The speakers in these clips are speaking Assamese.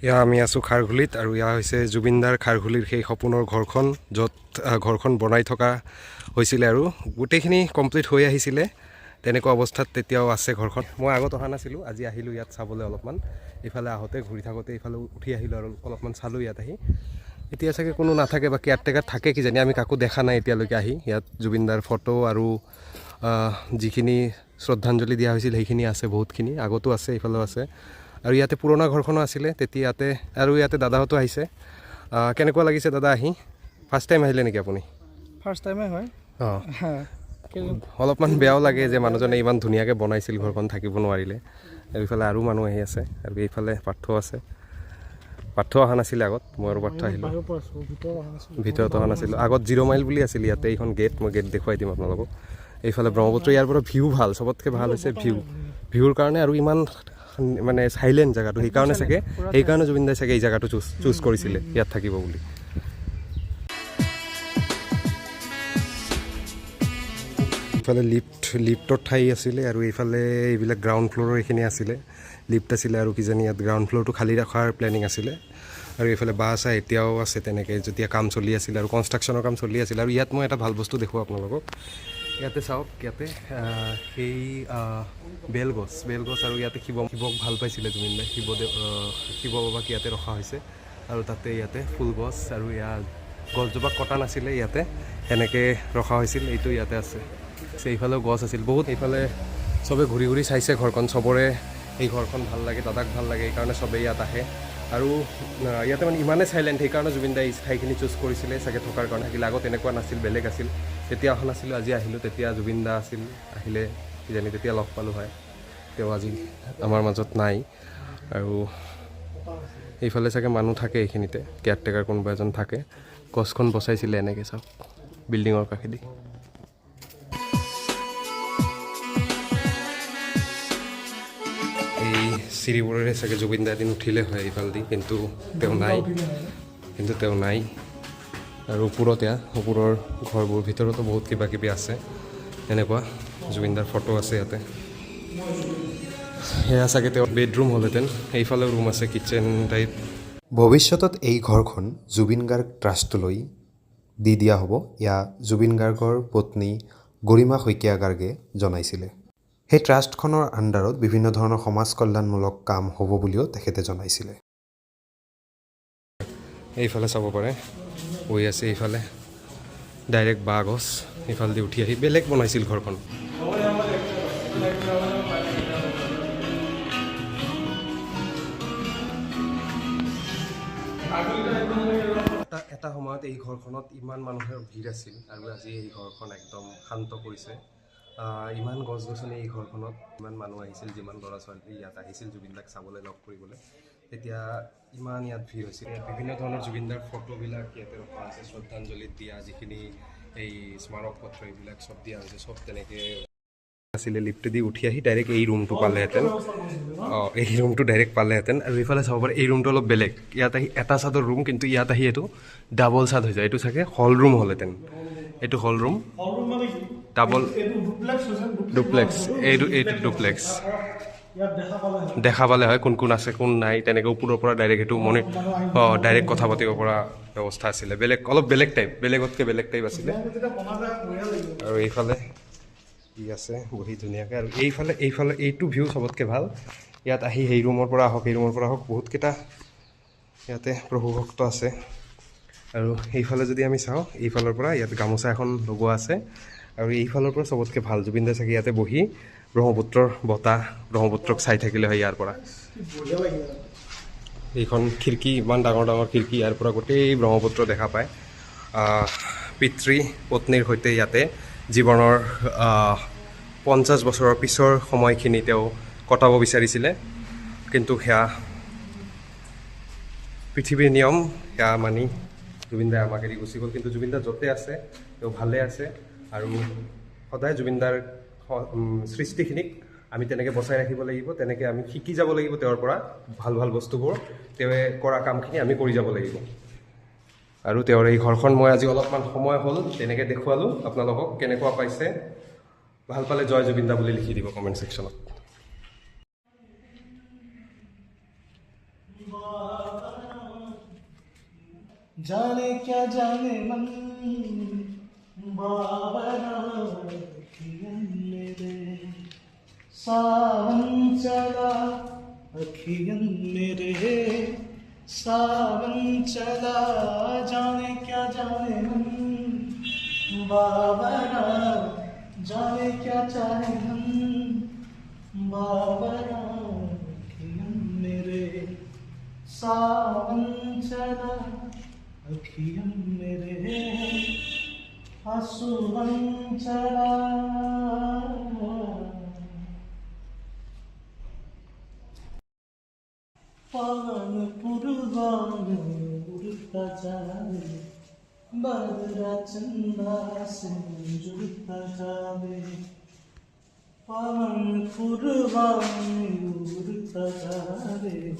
ইয়া আমি আছোঁ খাৰঘুলিত আৰু ইয়া হৈছে জুবিনদাৰ খাৰঘুলিৰ সেই সপোনৰ ঘৰখন য'ত ঘৰখন বনাই থকা হৈছিলে আৰু গোটেইখিনি কমপ্লিট হৈ আহিছিলে তেনেকুৱা অৱস্থাত তেতিয়াও আছে ঘৰখন। মই আগত অহা নাছিলোঁ, আজি আহিলোঁ ইয়াত চাবলৈ অলপমান। এইফালে আহোঁতে ঘূৰি থাকোঁতে এইফালে উঠি আহিলোঁ আৰু অলপমান চালোঁ ইয়াত আহি। এতিয়া চাগে কোনো নাথাকে বা কেয়াৰটেকাৰ থাকে কিজানি, আমি কাকো দেখা নাই এতিয়ালৈকে আহি। ইয়াত জুবিনদাৰ ফটো আৰু যিখিনি শ্ৰদ্ধাঞ্জলি দিয়া হৈছিল সেইখিনি আছে, বহুতখিনি আগতো আছে, এইফালেও আছে। আৰু ইয়াতে পুৰণা ঘৰখনো আছিলে তেতিয়া ইয়াতে, আৰু ইয়াতে দাদাহঁতো আহিছে। কেনেকুৱা লাগিছে দাদা আহি? ফাৰ্ষ্ট টাইম আহিলে নেকি আপুনি? ফাৰ্ষ্ট টাইমে হয়। অঁ, অলপমান বেয়াও লাগে যে মানুহজনে ইমান ধুনীয়াকৈ বনাইছিল ঘৰখন, থাকিব নোৱাৰিলে। আৰু এইফালে আৰু মানুহ আহি আছে আৰু এইফালে পাৰ্থ আছে। পাৰ্থ অহা নাছিলে আগত, মই আৰু পাৰ্থ আহিলোঁ। ভিতৰত অহা নাছিলোঁ আগত। 0 মাইল বুলি আছিল ইয়াতে এইখন গেট, মই গেট দেখুৱাই দিম আপোনালোকক। এইফালে ব্ৰহ্মপুত্ৰ, ইয়াৰ পৰা ভিউ ভাল, চবতকৈ ভাল হৈছে ভিউৰ কাৰণে। আৰু ইমান মানে চাইলেণ্ট জেগাটো, সেইকাৰণে চাগে জুবিন দাই চাগে এই জেগাটো চুজ কৰিছিলে ইয়াত থাকিব বুলি। ইফালে লিফ্টৰ ঠাই আছিলে আৰু এইফালে এইবিলাক গ্ৰাউণ্ড ফ্ল'ৰৰ এইখিনি আছিলে, লিফ্ট আছিলে আৰু কিজানি ইয়াত গ্ৰাউণ্ড ফ্ল'ৰটো খালী ৰখাৰ প্লেনিং আছিলে। আৰু এইফালে বাছ এতিয়াও আছে তেনেকৈ, যেতিয়া কাম চলি আছিল আৰু কনষ্ট্ৰাকশ্যনৰ কাম চলি আছিল। আৰু ইয়াত মই এটা ভাল বস্তু দেখুৱাওঁ আপোনালোকক। ইয়াতে চাওক, ইয়াতে সেই বেলগছ আৰু ইয়াতে শিৱক ভাল পাইছিলে জুবিন দাই। শিৱ বাবাক ইয়াতে ৰখা হৈছে আৰু ইয়াতে ফুলগছ আৰু গছজোপা কটা নাছিলে, ইয়াতে সেনেকৈ ৰখা হৈছিল। এইটো ইয়াতে আছে, এইফালেও গছ আছিল বহুত। এইফালে চবে ঘূৰি ঘূৰি চাইছে ঘৰখন, চবৰে এই ঘৰখন ভাল লাগে, দাদাক ভাল লাগে, এইকাৰণে চবেই ইয়াত আহে। আৰু ইয়াতে মানে ইমানেই চাইলেণ্ট, সেইকাৰণে জুবিন দাই এই ঠাইখিনি চুজ কৰিছিলে চাগে থকাৰ কাৰণে। থাকিলে আগত এনেকুৱা নাছিল, বেলেগ আছিল। তেতিয়া অহা নাছিলোঁ, আজি আহিলোঁ। তেতিয়া জুবিন দা আছিল, আহিলে কিজানি তেতিয়া লগ পালোঁ হয়। তেওঁ আজি আমাৰ মাজত নাই। আৰু এইফালে চাগে মানুহ থাকে এইখিনিতে, কেয়াৰটেকাৰ কোনোবা এজন থাকে। গছখন বচাইছিলে এনেকৈ, চাওক বিল্ডিঙৰ কাষেদি। এই চিৰিবোৰেৰে চাগে জুবিন দা এদিন উঠিলে হয় এইফালেদি, কিন্তু তেওঁ নাই। আৰু ওপৰত ওপৰৰ ঘৰবোৰ, ভিতৰতো বহুত কিবা কিবি আছে এনেকুৱা। জুবিনদাৰ ফটো আছে ইয়াতে। সেয়া চাগে তেওঁৰ বেডৰুম হ'লহেঁতেন। এইফালেও ৰুম আছে, কিটচেন টাইপ। ভৱিষ্যতত এই ঘৰখন জুবিন গাৰ্গ ট্ৰাষ্টলৈ দি দিয়া হ'ব, এয়া জুবিন গাৰ্গৰ পত্নী গৰিমা শইকীয়া গাৰ্গে জনাইছিলে। সেই ট্ৰাষ্টখনৰ আণ্ডাৰত বিভিন্ন ধৰণৰ সমাজ কল্যাণমূলক কাম হ'ব বুলিও তেখেতে জনাইছিলে। এইফালে চাব পাৰে, হৈ আছে এইফালে ডাইৰেক্ট বাঁহ গছ, এইফালেদি উঠি আহি বেলেগ বনাইছিল ঘৰখন। এটা সময়ত এই ঘৰখনত ইমান মানুহৰ ভিৰ আছিল আৰু আজি এই ঘৰখন একদম শান্ত কৰিছে। ইমান গছ গছনি এই ঘৰখনত, ইমান মানুহ আহিছিল, যিমান ল'ৰা ছোৱালী ইয়াত আহিছিল জুবিন দাক চাবলৈ, লগ কৰিবলৈ, তেতিয়া ইমান ইয়াত ভিৰ হৈছিল। ইয়াত বিভিন্ন ধৰণৰ জুবিনদাৰ ফটোবিলাক ইয়াতে ৰখা আছে, শ্ৰদ্ধাঞ্জলিত দিয়া যিখিনি এই স্মাৰক পত্ৰ এইবিলাক চব দিয়া হৈছে, চব তেনেকৈ আছিলে। লিফ্টেদি উঠি আহি ডাইৰেক্ট এই ৰুমটো পালেহেঁতেন। এই ৰুমটো ডাইৰেক্ট পালেহেঁতেন। আৰু এইফালে চাব পাৰে, এই ৰুমটো অলপ বেলেগ। ইয়াত আহি এটা চাদৰ ৰুম, কিন্তু ইয়াত আহি এইটো ডাবল চাদ হৈ যায়। এইটো চাগে হল ৰুম হ'লহেঁতেন। এইটো হল ৰুম, ডাবল ডুপ্লেক্স। এইটো ডুপ্লেক্স দেখা পালে হয় কোন কোন আছে কোন নাই, তেনেকৈ ওপৰৰ পৰা ডাইৰেক্ট সেইটো ডাইৰেক্ট কথা পাতিব পৰা ব্যৱস্থা আছিলে। অলপ বেলেগ টাইপ, বেলেগতকৈ বেলেগ টাইপ আছিলে। আৰু এইফালে কি আছে বহি ধুনীয়াকৈ। আৰু এইফালে এইটো ভিউ চবতকৈ ভাল। ইয়াত আহি সেই ৰুমৰ পৰা আহক, বহুতকেইটা ইয়াতে প্ৰভু ভক্ত আছে। আৰু এইফালে যদি আমি চাওঁ, এইফালৰ পৰা ইয়াত গামোচা এখন লগোৱা আছে। আৰু এইফালৰ পৰা চবতকৈ ভাল, জুবিন দাই চাগে ইয়াতে বহি ব্ৰহ্মপুত্ৰৰ বতাহ, ব্ৰহ্মপুত্ৰক চাই থাকিলে হয় ইয়াৰ পৰা। এইখন খিৰিকী, ইমান ডাঙৰ ডাঙৰ খিৰিকী, ইয়াৰ পৰা গোটেই ব্ৰহ্মপুত্ৰ দেখা পায়। পিতৃ পত্নীৰ সৈতে ইয়াতে জীৱনৰ 50 বছৰৰ পিছৰ সময়খিনি তেওঁ কটাব বিচাৰিছিলে, কিন্তু সেয়া পৃথিৱীৰ নিয়ম, সেয়া মানি জুবিন দাই আমাক এৰি গুচি গ'ল। কিন্তু জুবিন দা য'তে আছে তেওঁ ভালে আছে। আৰু সদায় জুবিন দাৰ সৃষ্টিখিনিক আমি তেনেকৈ বচাই ৰাখিব লাগিব, তেনেকৈ আমি শিকি যাব লাগিব তেওঁৰ পৰা ভাল ভাল বস্তুবোৰ। তেওঁৱে কৰা কামখিনি আমি কৰি যাব লাগিব। আৰু তেওঁৰ এই ঘৰখন মই আজি অলপমান সময় হ'ল তেনেকৈ দেখুৱালোঁ আপোনালোকক। কেনেকুৱা পাইছে, ভাল পালে জয় জুবিন দা বুলি লিখি দিব কমেণ্ট ছেকশ্যনত। जाने क्या जाने मन बाबरा अखियन मेरे सावन चला अखियन मेरे सावन चला जाने क्या जाने मन बाबरा जाने क्या चाहे हम बाबरा अखियन मेरे सावन चला अखियन मेरे आंसुवन चला पवन पुरवान उड़ता जाए बदरा चंदा से जुड़ता जाए पवन पुरवान उड़ता जाए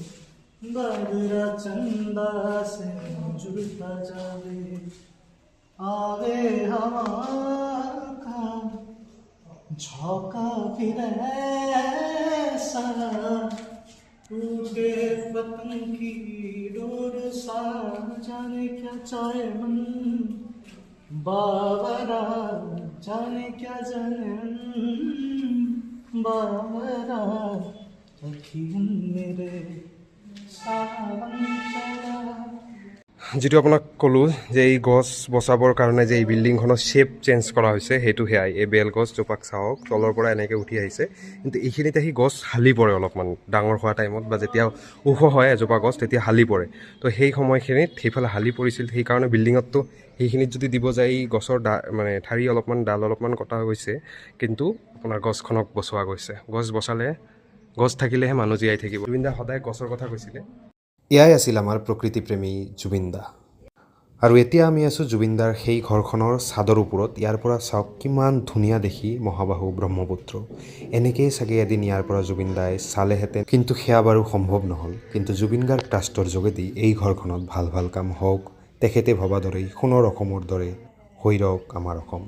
बदरा चंदा से जुड़ता जाए आवे हवा का झोंका फिर ऐसा टूटे पतंग की डोर सा जाने क्या चाहे मन बाबरा जाने क्या जाने मन बाबरा अखियन मेरे सावन चला যিটো আপোনাক ক'লোঁ যে এই গছ বচাবৰ কাৰণে যে এই বিল্ডিংখনৰ শ্বেপ চেঞ্জ কৰা হৈছে সেইটো সেয়াই এই বেলগছ জোপাক চাওক তলৰ পৰা এনেকৈ উঠি আহিছে কিন্তু এইখিনিতে আহি গছ হালি পৰে অলপমান ডাঙৰ হোৱা টাইমত বা যেতিয়া ওখ হয় এজোপা গছ তেতিয়া হালি পৰে তো সেই সময়খিনিত সেইফালে হালি পৰিছিল সেইকাৰণে বিল্ডিঙততো সেইখিনিত যদি দিব যায় এই গছৰ মানে ঠাৰি অলপমান ডাল অলপমান কটা গৈছে কিন্তু আপোনাৰ গছখনক বচোৱা গৈছে গছ বচালে গছ থাকিলেহে মানুহ জীয়াই থাকিব জুবিন দা সদায় গছৰ কথা কৈছিলে এয়াই আছিল আমাৰ প্ৰকৃতিপ্ৰেমী জুবিন দা আৰু এতিয়া আমি আছোঁ জুবিন দাৰ সেই ঘৰখনৰ ছাদৰ ওপৰত ইয়াৰ পৰা চাওক কিমান ধুনীয়া দেখি মহাবাহু ব্ৰহ্মপুত্ৰ এনেকেই চাগে এদিন ইয়াৰ পৰা জুবিন দাই চালেহেঁতেন কিন্তু সেয়া বাৰু সম্ভৱ নহ'ল কিন্তু জুবিন গাৰ্গ ট্ৰাষ্টৰ যোগেদি এই ঘৰখনত ভাল ভাল কাম হওক তেখেতে ভবা দৰেই সোণৰ অসমৰ দৰে হৈ ৰওক আমাৰ অসম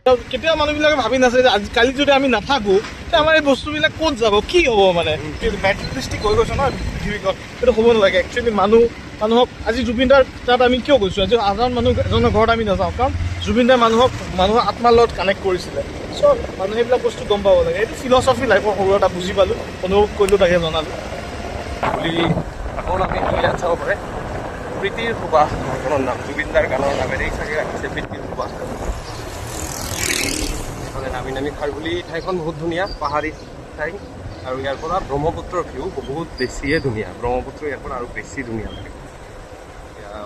কেতিয়াবা মানুহবিলাকে ভাবি নাচায় যে আজিকালি যদি আমি নাথাকো তেতিয়া আমাৰ এই বস্তুবিলাক ক'ত যাব কি হ'ব মানে মেটেৰিয়েলিষ্টিক হৈ গৈছে ন পৃথিৱীখন সেইটো হ'ব নালাগে একচুৱেলি মানুহক আজি জুবিন দাৰ তাত আমি কিয় গৈছোঁ আজি সাধাৰণ মানুহ এজনৰ ঘৰত আমি নাযাওঁ কাৰণ জুবিন দাই মানুহৰ আত্মাৰ লগত কানেক্ট কৰিছিলে চ' মানুহে এইবিলাক বস্তু গম পাব লাগে এইটো ফিলচফি লাইফৰ সৰু এটা বুজি পালোঁ অনুভৱ কৰিলোঁ তাকে জনালোঁ বুলি আকৌ আমি ইয়াত চাব পাৰে প্ৰীতিৰ সুবাস ঘৰখনৰ নাম জুবিন দাৰ গানৰ নামেৰেই চাগে ৰাখিছে প্ৰীতিৰ সুবাস নামি নামি খাৰঘুলি ঠাইখন বহুত ধুনীয়া পাহাৰী ঠাই আৰু ইয়াৰ পৰা ব্ৰহ্মপুত্ৰৰ ভিউ বহুত বেছিয়ে ধুনীয়া ব্ৰহ্মপুত্ৰ ইয়াৰ পৰা আৰু বেছি ধুনীয়া লাগে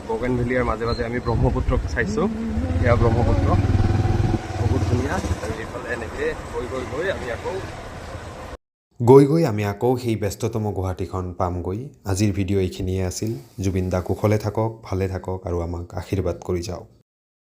বগেন ভেলিয়াৰ মাজে মাজে আমি ব্ৰহ্মপুত্ৰক চাইছোঁ এয়া ব্ৰহ্মপুত্ৰ বহুত ধুনীয়া আৰু এইফালে এনেকৈ গৈ আমি আকৌ সেই ব্যস্ততম গুৱাহাটীখন পামগৈ আজিৰ ভিডিঅ' এইখিনিয়ে আছিল জুবিন দা কুশলে থাকক ভালে থাকক আৰু আমাক আশীৰ্বাদ কৰি যাওক